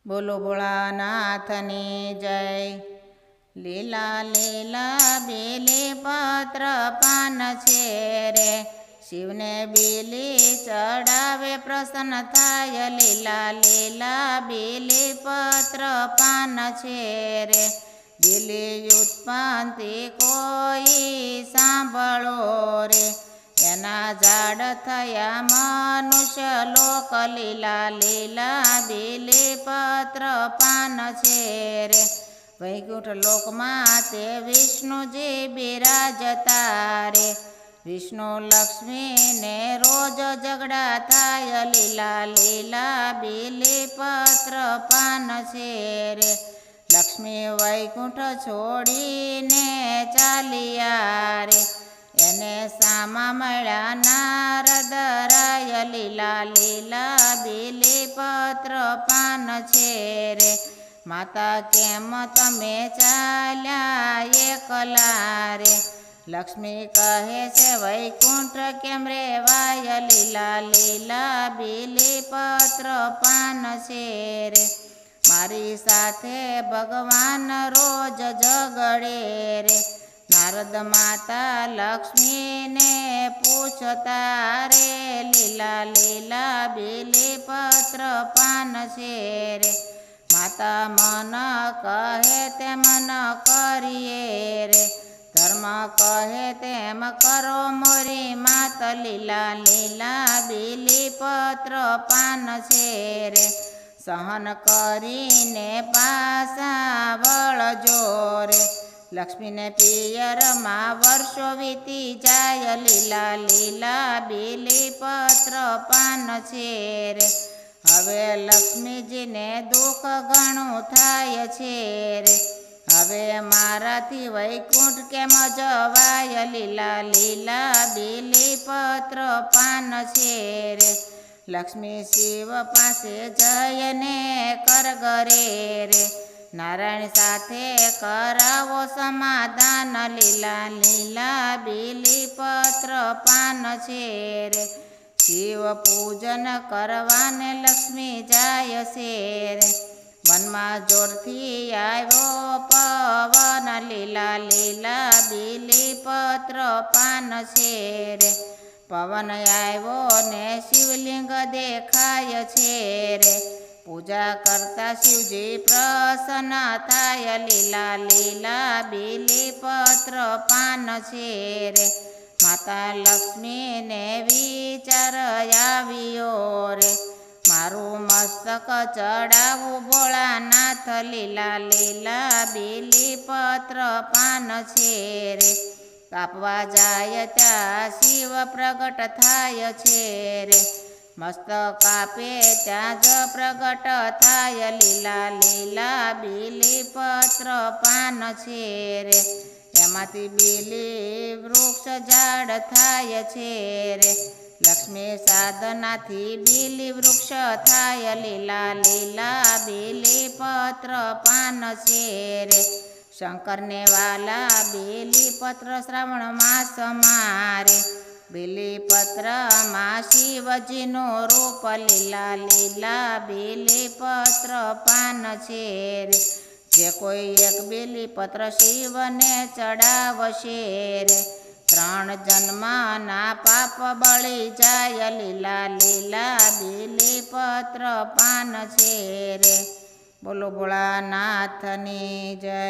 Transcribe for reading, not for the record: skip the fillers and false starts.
બોલો ભોળાનાથની જય। લીલા લીલા બેલી પત્ર પાન છે રે, શિવને બેલી ચડાવે પ્રસન્ન થાય। લીલા લીલા બેલી પત્ર પાન છે રે, બેલી ઉત્પત્તિ કોઈ સાંભળો રે, એના ઝાડ થયા મનુષ્ય લોક। લીલા લીલા બેલી પત્ર પાન છે રે, વૈકુંઠ લોકમાં તે વિષ્ણુજી બિરાજતા રે, વિષ્ણુ લક્ષ્મીને રોજ ઝઘડા થાય। લીલા લીલા બેલી પત્ર પાન છે રે, લક્ષ્મી વૈકુંઠ છોડીને ચાલ્યા રે, એને સામા મળ્યા નારદ રાય। લીલા લીલા બેલી પત્ર પાન છે રે, માતા કેમ તમે ચાલ્યા એકલા રે, લક્ષ્મી કહે છે વૈકુંઠ કેમ રેવાય। લીલા લીલા બેલી પત્ર પાન છે રે, મારી સાથે ભગવાન રોજ ઝઘડે રે, નારદ માતા લક્ષ્મીને પૂછતા રે, લીલા લીલા બેલી પત્ર પાન છે રે, માતા મન કહે તેમ ન કરીએ રે, ધર્મ કહે તેમ કરો મોરી માત। લીલા લીલા બેલી પત્ર પાન છે રે, સહન કરીને પાછા વળજો રે, લક્ષ્મીને પિયરમાં વર્ષો વીતી જાય। લીલા લીલા બેલી પત્ર પાન છે રે, હવે લક્ષ્મીજીને દુઃખ ઘણું થાય છે રે, હવે મારાથી વૈકુંઠ કેમ જવાય। લીલા લીલા બેલી પત્ર પાન છે રે, લક્ષ્મી શિવ પાસે જઈને કરગરે રે, નારાયણ સાથે કરાવો સમાધાન। લીલા લીલા બેલી પત્ર પાન છે રે, શિવ પૂજન કરવાને લક્ષ્મી જાય છે રે, વનમાં જોરથી આવ્યો પવન। લીલા લીલા બેલી પત્ર પાન છે રે, પવન આવ્યો ને શિવલિંગ દેખાય છે રે, પૂજા કરતા શિવજી પ્રસન્ન થાય। લીલા લીલા બેલી પત્ર પાન છે રે, માતા લક્ષ્મીને વિચાર આવ્યો રે, મારું મસ્તક ચડાવું ભોળાનાથ। લીલા લીલા બેલી પત્ર પાન છે રે, કાપવા જાય ત્યાં શિવ પ્રગટ થાય છે રે, મસ્તક કાપે ત્યાં જ પ્રગટ થાય। લીલા લીલા બેલી પત્ર પાન છે રે, એમાંથી બેલી વૃક્ષ ઝાડ થાય છે રે, લક્ષ્મી સાધનાથી બેલી વૃક્ષ થાય। લીલા લીલા બેલી પત્ર પાન છે રે, શંકરને વાલા બેલી પત્ર શ્રાવણ માસમાં રે, બેલી પત્રમાં શિવજીનું રૂપ। લીલા લીલા બેલી પત્ર પાન છે રે, જે કોઈ એક બેલી પત્ર શિવને ચડાવશે રે, 3 જન્મના પાપ બળી જાય। લીલા લીલા બેલી પત્ર પાન છે રે, બોલો ભોળાનાથની જય।